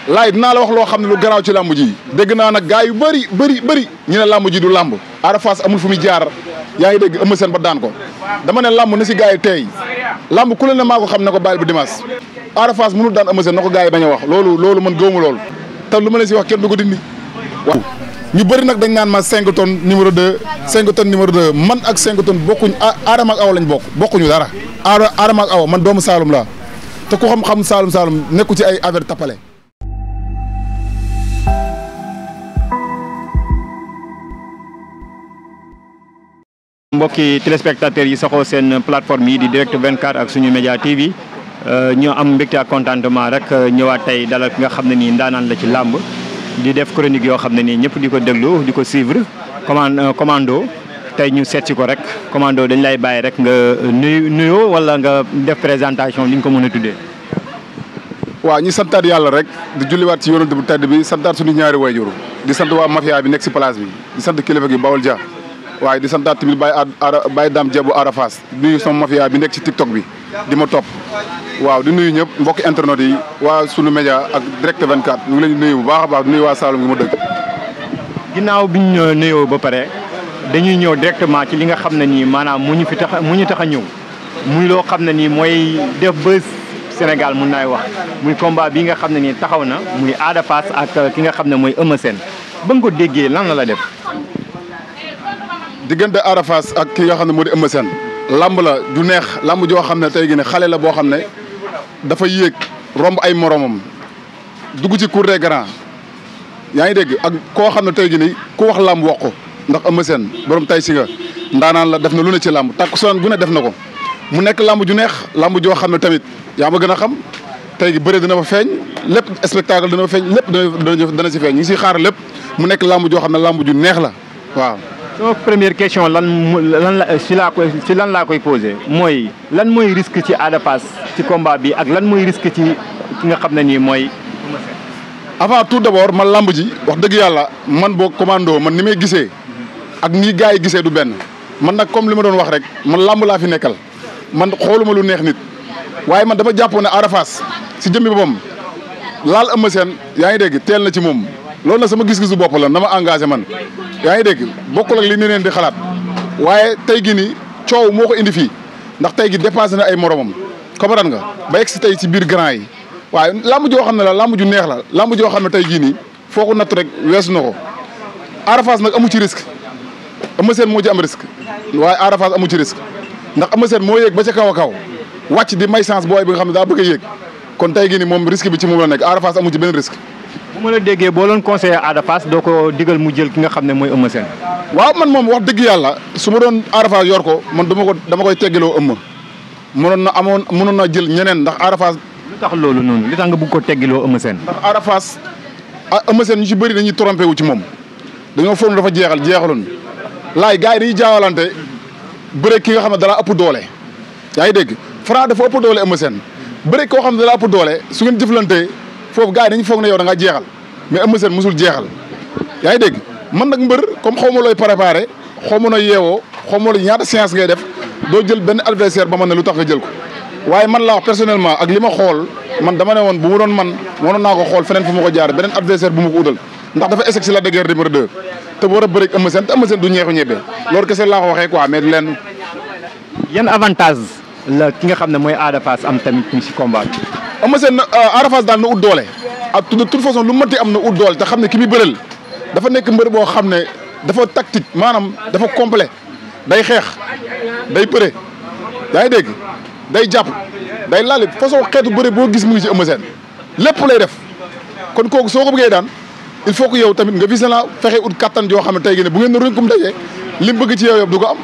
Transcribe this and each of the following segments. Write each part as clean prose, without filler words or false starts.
laay dinaa la wax loo xam ne lu garaaw ci làmb ji dégg naa nag gars yu bëri ñu ne làmb ji du làmb Ada Fass amul fu muy jaar yaa ngi dégg Eumeu Sène ba daan ko dama ne làmb na si gars yi tey làmb ku la ne maa ko xam ne ko bàyyil bu dimanche Ada Fass mënul daan Eumeu Sène na ko gars yi bañ a wax loolu man gëwuma loolu te lu ma leen si wax kenn du ko dindi waaw ñu bëri nag dañ naan ma 5 tonnes numéro 2 5 tonnes numéro 2 man ak 5 tonnes bokkuñ Adama ak Awa lañ bokkuñu dara Adama ak Awa man doomu Saalum laa te ku xam Saalum nekku ci ay affaire tapale mbokki téléspectateurs yi saxoo seen plateforme yi di Direct 24 ak suñu média TV ñoo am mbégte ak contentement rek ñëwaat tey dalal ki nga xam ne nii ndaanaan la ci làmb di def chronique yoo xam ne nii ñëpp di ko déglu di ko suivre commando tey ñu seet si ko rek commando dañ lay bàyyi rek nga nuyoo wala nga def présentation li ñu ko mën a tuddee. waaw ñu santaat yàlla rek di julliwaat ci yonent bu tedd bi santaat suñu ñaari wayjur di sant waa mafia bi nekk si place bi di sant kilifa gi Bawol Dia waaye di santaat tamit Baye Dame Dia bu Ada Fass di nuyu sama mafia bi nekk ci TikTok bi di ma topp waaw di nuyu ñëpp mbokki internet yi waa sunu média ak Direct 24 ñu ngi leen di nuyu bu baax a baax di nuyu waa Saloum gi ma dëgg. ginnaaw bi ñu nuyoo ba pare dañuy ñëw directement ci li nga xam ne nii maanaam mu ñu tax a ñëw muy loo xam ne nii mooy def buzz Sénégal mun naay wax muy combat bi nga xam ne nii taxaw na muy Ada Fass ak ki nga xam ne mooy Eumeu Sène ba nga ko déggee lan la def. diggante Ada Fass ak ki nga xam ne moo di Eumeu Sène lamb la du neex lamb joo xam ne tey gi ne xale la boo xam ne dafa yéeg romb ay moromam dugg ci cour des grands yaa ngi dégg ak koo xam ne tey gi ni ku wax lamb wax ko ndax Eumeu Sène borom tay si nga ndaanaan la def na lu ne ci lamb takkusaan gu ne def na ko mu nekk lamb ju neex lamb joo xam ne tamit yaa ma gën a xam tey gi bëre dina fa feeñ lépp spectacle dina fa feeñ lépp dana si feeñ ñu ngi siy xaar lépp mu nekk lamb joo xam ne lamb ju neex la waaw. sama première question ci lan laa koy posé mooy lan mooy risque ci Ada Fass ci combat bi ak lan mooy risque ci ki nga xam ne nii mooy Eumeu Sène. avant tout d'abord man lamb ji wax dëgg yàlla man boo commando man ni may gisee ak nii gars yi gisee du benn man nag comme li ma doon wax rek man lamb laa fi nekkal man xooluma lu neex nit waaye man dama jàppoon ne Ada Fass si jëmmi boppam laal Eumeu Sène yaa ngi dégg teel na ci moom loolu nag sama gis-gisu bopp la na ma engagé man yaa ngi dégg bokkul ak li neneen di xalaat waaye tey gi ni coow moo ko indi fii ndax tey gi dépassé na ay moromam comprendre nga ba yegg si tey ci biir grand yi waaye lamb joo xam ne la lamb ju neex la lamb joo xam ne tey gii nii foo ko natt rek weesu na ko Ada Fass nag amu ci risque Eumeu Sène moo ci am risque waaye Ada Fass amu ci risque ndax Eumeu Sène moo yéeg ba ca kaw a kaw wàcc di may chance booy bi nga xam ne daa bëgg a yéeg kon tey gii nii moom risque bi ci moom la nekk Ada Fass amu ci benn risque. bu ma la déggee boo doon conseillé Ada Fass doo ko digal mu jël ki nga xam ne mooy Eumeu Sène. waaw man moom wax dëgg yàlla su ma doon Ada Fass yor ko man dama koy teggeloo Eumeu mënoon na jël ñeneen ndax Ada Fass. lu tax loolu noonu li tax nga bëgg ko teggiloo Eumeu Sène. ndax Ada Fass Eumeu Sène ñu ci bëri dañuy trompé wu ci moom dañoo foog dafa jeexaloon laay gars yi dañuy jaawalante bëre ki nga xam ne dala ëpp doole yaa ngi dégg Franc dafa ëpp doole Eumeu Sène bëre koo xam ne dala ëpp doole su ngeen jëflantee foofu gars yi dañu foog ne yow da nga jeexal mais Eumeu Sène musul jeexal yaa ngi dégg man nag mbër comme xaw ma looy préparé xaw ma nooy yeewoo xaw ma ñaata séance ngay def doo jël benn adversaire ba man ne lu tax nga jël ko waaye man laa wax personnellement ak li ma xool man dama ne woon bu ma doon man mënoon naa ko xool feneen fu ma ko jaar beneen adversaire bu ma ko utal ndax dafa échec si Lac de Guiers numéro 2 te bu war a bëre ak Eumeu Sène te Eumeu Sène du ñeexu ñebe loolu kese laa ko waxee quoi mais du leen. yan avantage la ki nga xam ne mooy Ada Fass am tamit ci combat bi. Eumeu Sène Ada Fass daal na ut doole ak de toute façon lu mënti am na ut doole te xam ne ki muy bëreel dafa nekk mbër boo xam ne dafa tactique maanaam dafa complet day xeex day bëre yaa ngi dégg day jàpp day laal façon xeetu bëre boo gis mu ngi ci Eumeu Sène lépp lay def kon kooku soo ko bëggee daan il faut que yow tamit nga visé la fexe ut kattan joo xam ne tey gi ne bu ngeen ruñ kum dajee li mu bëgg ci yow yëpp du ko am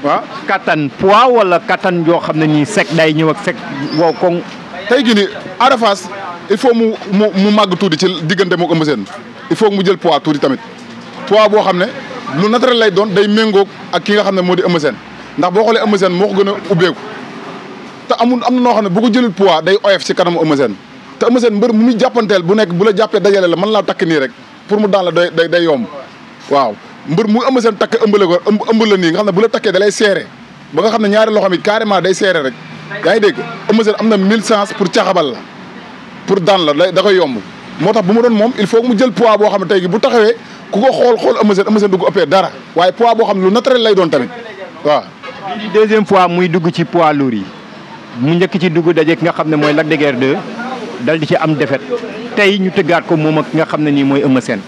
waaw. kattan poids wala kattan joo xam ne nii sec day ñëw ak sec wow koŋ. tey gi ni Ada Fass il faut mu màgg tuuti ci diggante moom Eumeu Sène il faut mu jël poids tuuti tamit poids boo xam ne lu naturel lay doon day méngóog ak ki nga xam ne moo di Eumeu Sène ndax boo xoolee Eumeu Sène moo ko gën a ubbeeku te am na noo xam ne bu ko jëlul poids day oyof ci kanamu Eumeu Sène te Eumeu Sène mbër mu muy jàppanteel bu nekk bu la jàppee dajale la mën laa takk nii rek pour mu daan la day yomb waaw mbër mu Eumeu Sène takk ëmbale ko ëmb la nii nga xam ne bu la takkee da lay seere ba nga xam ne ñaari loxo mi carrément day seere rek yaa ngi dégg Eumeu Sène am na 1000 chance pour caxabal la pour daan la da koy yomb moo tax bu ma doon moom il faut mu jël poids boo xam ne tey gi bu taxawee ku ko xool Eumeu Sène du ko ëppee dara waaye poids boo xam ne lu naturel lay doon tamit waaw. di deuxième fois muy dugg ci poids lourd yi mu njëkk ci dugg daje ki nga xam ne mooy Lac de Guiers 2 dal di ci am défaite tey ñu tëggaat ko moom ak ki nga xam ne nii mooy Eumeu Sène.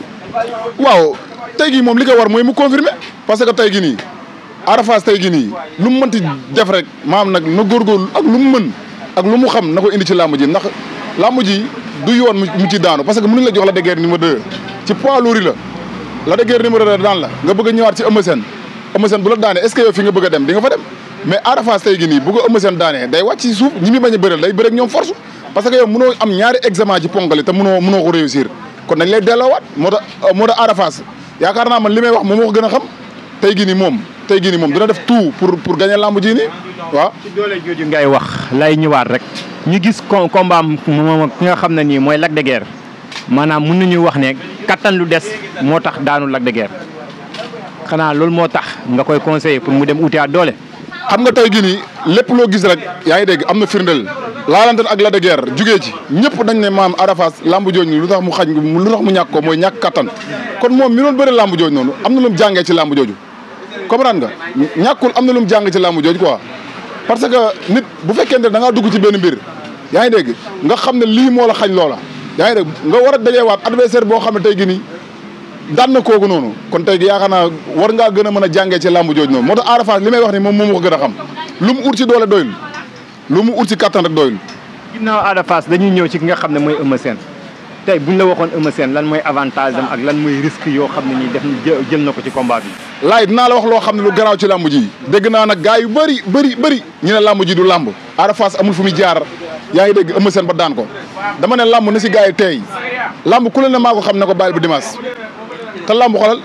waaw tey gi moom li ko war mooy mu confirmer parce que tey gi nii Ada Fass tey gi nii lu mu mënti def rek maam nag na góorgóorlu ak lu mu mën ak lu mu xam na ko indi ci làmb ji ndax làmb ji du yoon mu ci daanu parce que mënuñ la jox Lac de Guiers numéro 2 ci poids lourd la Lac de Guiers numéro 2 daan la nga bëgg a ñëwaat ci Eumeu Sène bu la daanee est-ce que yow fi nga bëgg a dem di nga fa dem mais Ada Fass tey gi nii bu ko Eumeu Sène daanee day wàcc ci suuf ñi muy bañ a bëreel day bëreeg ñoom force parce que yow mënoo am ñaari examen ci ponkali te mënoo ko réussir kon dañ lay delloowaat moo tax Ada Fass yaakaar naa man li may wax moom moo ko gën a xam tey gi nii moom dina def tout pour gagner lamb ji nii waaw. ci doole jooju ngay wax lay ñëwaat rek ñu gis combat moom ki nga xam ne nii mooy Lac de Guiers maanaam mën nañu wax ne kattan lu des moo tax daanu Lac de Guiers xanaa loolu moo tax nga koy conseiller pour mu dem utiwaat doole. xam nga tey gi nii lépp loo gis rek yaa ngi dégg am na firndeel laalante ak Lac de Guiers jugee ci ñëpp dañ ne maam Ada Fass lamb jooju nii lu tax mu ñàkk ko mooy ñàkk kattan kon moom mi doon bëri lamb jooju noonu am na lu mu jàngee ci lamb jooju comprendre nga ñàkkul am na lu mu jàng ci lamb jooju quoi parce que nit bu fekkente ne da ngaa dugg ci benn mbir yaa ngi dégg nga xam ne lii moo la xañ loola yaa ngi dégg nga war a dajeewaat adversaire boo xam ne tey gi nii daan na kooku noonu kon tey gi yaakaar naa war ngaa gën a mën a jàngee ci lamb jooju noonu moo tax Ada Fass li may wax ni moom moo ko gën a xam lu mu ut ci doole doyul lu mu ut ci kattan rek doyul. ginnaaw Ada Fass dañuy ñëw ci ki nga xam ne mooy Eumeu Sène tey buñ la waxoon Eumeu Sène lan mooy avantage am ak lan mooy risque yoo xam ne nii def jël na ko ci combat bi. laay dinaa la wax loo xam ne lu garaaw ci lamb ji dégg naa nag gars yu bëri ñu ne lamb ji du lamb Ada Fass amul fu muy jaar yaa ngi dégg Eumeu Sène ba daan ko dama ne lamb na si gars yi tey lamb ku la ne maa ko xam ne ko bàyyil bu dimanche te lamb xoolal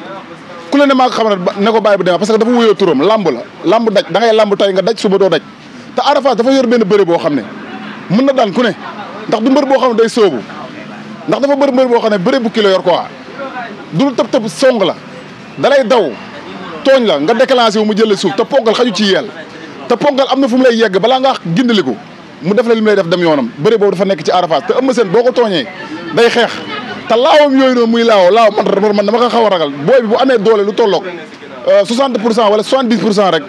ku la ne maa ko xam ne ko bàyyil bu dimanche parce que dafa wuyoo turam lamb la lamb daj da ngay lamb tey nga daj suba doo daj te Ada Fass dafa yor benn bëre boo xam ne mën na daan ku ne ndax du mbër boo xam ne day soobu ndax dafa mbër boo xam ne bëre bu kilo yor quoi du tëb song la dalay daw tooñ la nga déclenché wu mu jëlee suuf te ponkal xaju ci yeel te ponkal am na fu mu lay yegg balaa ngaa gindaliku mu def la li mu lay def dem yoonam bëre boobu dafa nekk ci Ada Fass te Eumeu Sène boo ko tooñee day xeex te laawam yooyu noonu muy laaw man dama ko xaw a ragal booy bi bu amee doole lu tolloog 60% wala 70% rek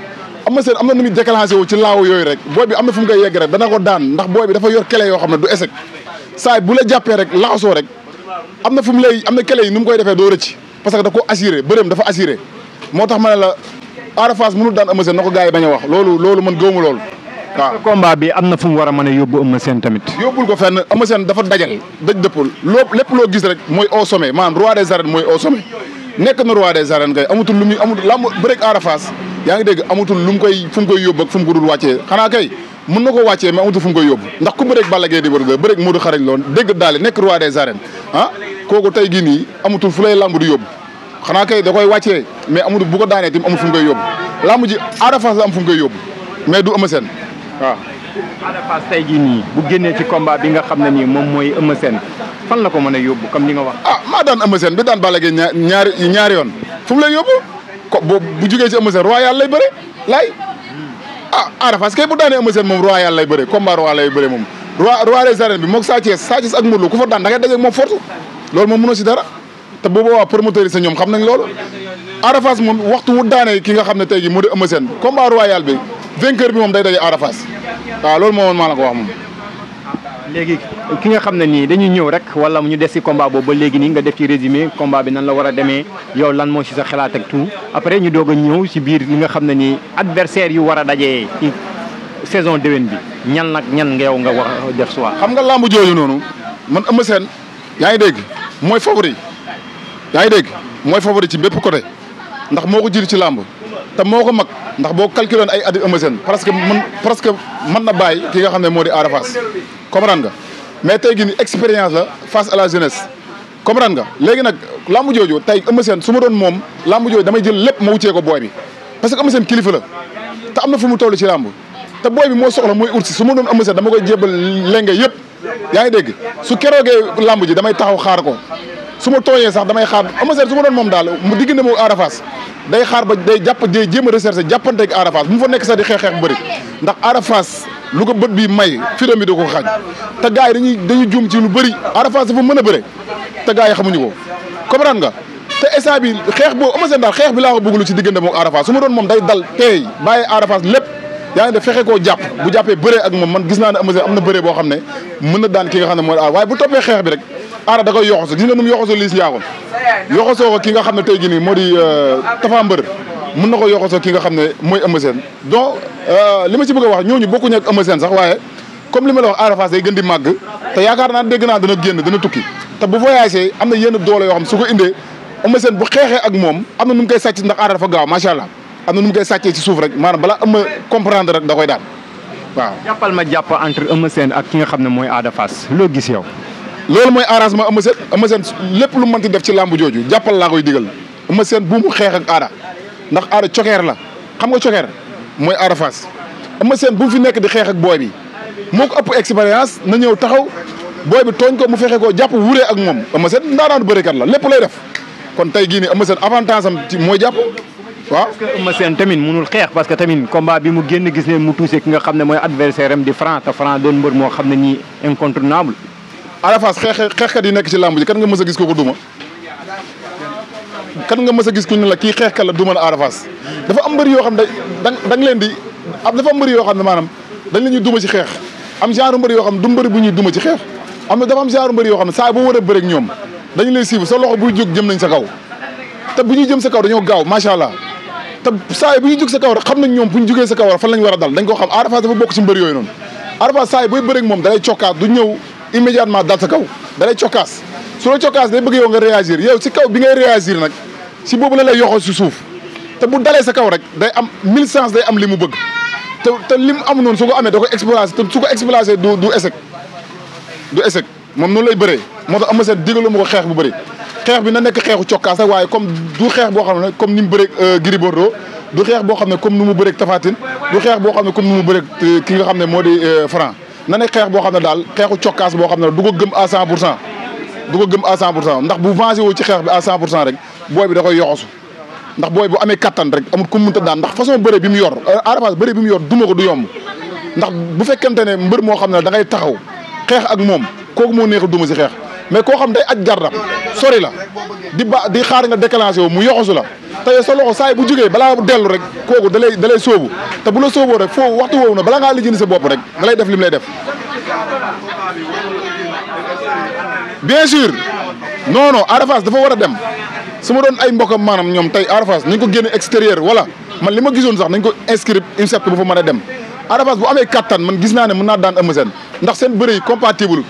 Eumeu Sène am na nu muy déclenché wu ci laaw yooyu rek booy bi am na fu mu koy yegg rek dana ko daan ndax booy bi dafa yor kele yoo xam ne du échec saa bu la jàppee rek laxasoo rek am na fu mu lay am na kele yi nu mu koy defee doo rëcc parce que da ko assuré bërëm dafa assuré moo tax ma ne la Ada Fass mënul daan Eumeu Sène na ko gars yi bañ a wax loolu man gëwuma loolu waaw. combat bi am na fu mu war a mën a yóbbu Eumeu Sène tamit. yóbbul ko fenn Eumeu Sène dafa dajal daj dëppul lépp loo gis rek mooy au sommet maanaam roi des arènes mooy au sommet nekk na roi des arènes kay amatul lu muy amatul lamb bëreeg Ada Fass yaa ngi dégg amatul lu mu koy fu mu koy yóbbu ak fu mu ko dul wàccee xanaa kay mën na ko wàccee mais amatul fu mu koy yóbbu ndax ku bëreeg Balla Gaye di bëreeg Modou xarañ loon dégg daal nekk roi des arènes kooku tey gii nii amatul fu lay lamb di yóbbu xanaa kay da koy wàccee mais amatul bu ko daanee tim amul fu mu koy yóbbu lamb ji Ada Fass la am fu mu koy yóbbu mais du Eumeu Sène waaw. Ada Fass tey jii nii bu génnee ci combat bi nga xam ne nii moom mooy Eumeu Sène fan la ko mën a yóbbu comme ni nga wax. maa daan Eumeu Sène bi daan Balla Gaye ñaari yoon fu mu lay yóbbu ko bu jugee ci Eumeu Sène royal lay bëre lay Ada Fass kay bu daanee Eumeu Sène moom royal lay bëre combat royal lay bëre moom roi des arènes bi moog Sa Thiès ak Modou Lô ku fa daan da ngay daje ak moom force loolu moom mënoo si dara te boobu waa promoteur yi sa ñoom xam nañ loolu Ada Fass moom waxtu wu daanee ki nga xam ne tey jii moo di Eumeu Sène combat royal bi vainqueur bi moom day daje Ada Fass waaw loolu moo maa la ko wax moom. léegi ki nga xam ne nii dañuy ñëw rek wala ñu des ci combat boobu ba léegi nii nga def ci résumé combat bi nan la war a demee yow lan moo ci sa xalaat ak tout après ñu doog a ñëw ci biir li nga xam ne nii adversaire yu war a dajee ci saison déwén bi ñan nag ñan nga yow nga war a def soit. xam nga lamb jooju noonu man Eumeu Sène yaa ngi dégg mooy favori yaa ngi dégg mooy favori ci bépp côté ndax moo ko jiitu ci lamb te moo ko mag ndax boo calculé ay at Eumeu Sène presque mën na bàyyi ki nga xam ne moo di Ada Fass comprendre nga mais tey gi ni expérience la face à la jeunesse comprendre nga léegi nag lamb jooju tey Eumeu Sène su ma doon moom lamb jooju damay jël lépp ma wuccee ko booy bi parce que Eumeu Sène kilifa la te am na fu mu toll ci lamb te booy bi moo soxla mooy ursi su ma doon Eumeu Sène dama koy jébal lenge yëpp yaa ngi dégg su keroogee lamb ji damay taxaw xaar ko su ma tooyee sax damay xaar Eumeu Sène su ma doon moom daal mu diggante moo Ada Fass day xaar ba day jéem a recherche jàppanteeg Ada Fass bu mu fa nekk sax di xeex bu bëri ndax Ada Fass lu ko bët bi may firam bi da ko xañ te gars yi dañuy juum ci lu bëri Ada Fass dafa mën a bëre te gars yi xamuñu ko comprendre nga te instant bi xeex boobu Eumeu Sène daal xeex bi laa ko bëgglu ci diggante moom Ada Fass su ma doon moom day dal teey bàyyi Ada Fass lépp yaa ngi def fexe koo jàpp bu jàppee bëree ak moom man gis naa ne Eumeu Sène am na bëree boo xam ne mën na daan ki nga xam ne mooy waaye bu toppee xeex bi rek Ada da koy yoxoso gis nga nu mu yoxosoo Liss Ndiago yoxosoo ko ki nga xam ne tey jii nii moo di Tapha Mbeur mën na ko yoxosoo ki nga xam ne mooy Eumeu Sène donc li ma ci bëgg a wax ñooñu bokkuñu ak Eumeu Sène sax waaye comme li ma la wax Ada Fass day gën di màgg te yaakaar naa dégg naa dana génn dana tukki te bu voyagé am na yenn doole yoo xam su ko indee Eumeu Sène bu xeexee ak moom am na nu mu koy sàcc ndax Ada dafa gaaw macha allah am na nu mu koy sàccee ci suuf rek maanaam balaa Eumeu comprendre rek da koy daan waaw. jàppal ma jàpp entre Eumeu Sène ak ki nga xam ne mooy Ada Fass loo gis yow. loolu mooy arrangement Eumeu Sène lépp lu mënti def ci làmb jooju jàppal laa koy digal Eumeu Sène bu mu xeex ak Ada ndax Ada cokeer la xam nga cokeer mooy Ada Fass Eumeu Sène bu mu fi nekk di xeex ak booy bi moo ko ëpp expérience na ñëw taxaw booy bi tooñ ko mu fexe koo jàpp wuree ak moom Eumeu Sène ndaanaanu bërekat la lépp lay def kon tey gii nii Eumeu Sène avantage am ci mooy jàpp waaw. parce que Eumeu Sène tamit mënul xeex parce que tamit combat bi mu génn gis ne mu touché ki nga xam ne mooy adversaire am di Franc te Franc doon mbër moo xam ne nii incontournable. Ada Fass xeexkat yi nekk ci làmb ji kan nga mës a gis ko duma kan nga mës a gis ku ne la kii xeexkat la duma la Ada Fass dafa am mbër yoo xam ne da nga leen di dafa am mbër yoo xam ne maanaam dañ la ñuy duma ci xeex am genre mbër yoo xam ne du mbër bu ñuy duma ci xeex am na dafa am genre mbër yoo xam ne saa boo war a bëre ak ñoom dañu lay siiw sa loxo buy jóg jëm nañ sa kaw te bu ñuy jëm sa kaw dañoo gaaw macha allah te saa bu ñuy jóg sa kaw rek xam nañ ñoom bu ñu jógee sa kaw rek fan lañ war a dal dañ ko xam Ada Fass dafa bokk ci mbër yooyu noonu Ada Fass saa booy bëre ak moom dalay cokkaas du ñëw immédiatement dal sa kaw dalay cokkaas su la cokkaas day bëgg yow nga réagir yow si kaw bi ngay réagir nag si boobu la lay yoxoo si suuf te bu dalee sa kaw rek day am 1000 chance day am li mu bëgg te li mu am noonu su ko amee da ko exploité te su ko exploité du échec moom noonu lay bëree moo tax Eumeu Sène digalu ma ko xeex bu bëri xeex bi na nekk xeexu cokkaas rek waaye comme du xeex boo xam ne comme ni mu bëreeg Gris Bordeaux du xeex boo xam ne comme ni mu bëreeg Tapha Tine du xeex boo xam ne comme ni mu bëreeg ki nga xam ne moo di Franc na nekk xeex boo xam ne daal xeexu cokkaas boo xam ne du ko gëm à 100% du ko gëm à 100% ndax bu vengé woo ci xeex bi à 100% rek booy bi da koy yoxosu ndax booy bu amee kattan rek amul ku mu mënta daan ndax façon bëre bi mu yor Ada Fass bëre bi mu yor duma ko du yomb ndax bu fekkente ne mbër moo xam ne da ngay taxaw xeex ak moom kooku moo neexul duma si xeex mais koo xam day aj gardam sori la di xaar nga déclenché wu mu yoxosu la te sa loxo saay bu jógee balaa dellu rek kooku da lay sóobu te bu la sóoboo rek foo waxtu woowu na balaa ngaa lijjanti sa bopp rek da lay def li mu lay def bien sûr non non Ada Fass dafa war a dem su ma doon ay mbokkam maanaam ñoom tey Ada Fass nañ ko génne extérieur wala man li ma gisoon sax nañ ko inscrire INSEP bu fa mën a dem Ada Fass bu amee kattan man gis naa ne mën naa daan Eumeu Sène ndax seen bëre yi compatible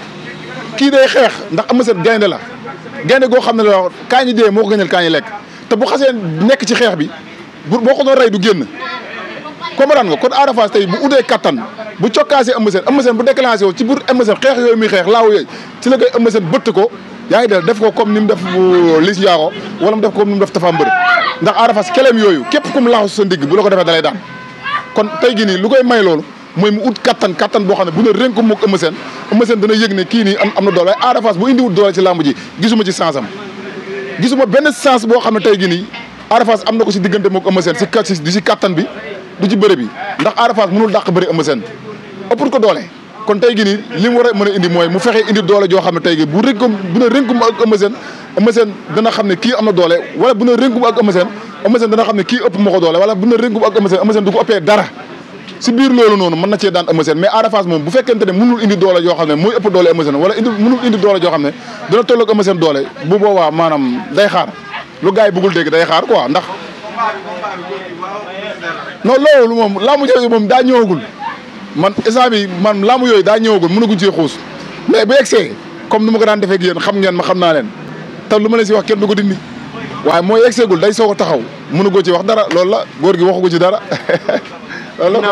kii day xeex ndax Eumeu Sène gaynde la gaynde goo xam ne la kaa ñi dee moo ko gënal kaa ñi lekk te bu xasee nekk ci xeex bi boo ko doon rey du génn comprendre nga kon Ada Fass tey bu udee kattan bu cokkaasee Eumeu Sène bu déclenché wu ci biir Eumeu Sène xeex yooyu muy xeex laaw yooyu ci la koy Eumeu Sène bëtt ko yaa ngi def ko comme ni mu def Liss Ndiago wala mu def ko comme ni mu def Tapha Mbeur ndax Ada Fass keleem yooyu képp kum laaxu sa ndigg bu la ko defee dalay daan kon tey gi nii lu koy may loolu mooy mu ut kattan boo xam ne bu ne rénk moog Eumeu Sène dana yëg ne kii nii am na doole waaye Ada Fass bu indiwut doole ci làmb ji gisuma ci sens am gisuma benn sens boo xam ne tey gi nii Ada Fass am na ko si diggante moog Eumeu Sène si kattan bi du ci bëre bi ndax Ada Fass mënul dàq bëri Eumeu Sène ëppul ko doole kon tey gi nii li mu war a mën a indi mooy mu fexe indi doole joo xam ne tey gi bu ne rënkum ak Eumeu Sène dana xam ne kii am na doole wala bu ne rënkum ak Eumeu Sène dana xam ne kii ëpp ma ko doole wala bu ne rënkum ak Eumeu Sène du ko ëppee dara si biir loolu noonu mën na cee daan Eumeu Sène mais Ada Fass moom bu fekkente ne mënul indi doole joo xam ne mooy ëpp doole Eumeu Sène wala mënul indi doole joo xam ne dana toll ak Eumeu Sène doole bu boobaa maanaam day xaar lu gars yi bëggul dégg day xaar quoi ndax non loolu moom laamu jooju moom daa ñëwagul man instant bi man laamu yooyu daa ñëwagul mënaguñ cee xuus mais bu egsee comme ni ma ko daan defee ak yéen xam ngeen ma xam naa leen te lu ma leen si wax kenn du ko dindi waaye mooy egseegul day soog a taxaw mënagoo ci wax dara loolu la góor gi waxagu ci dara loolu la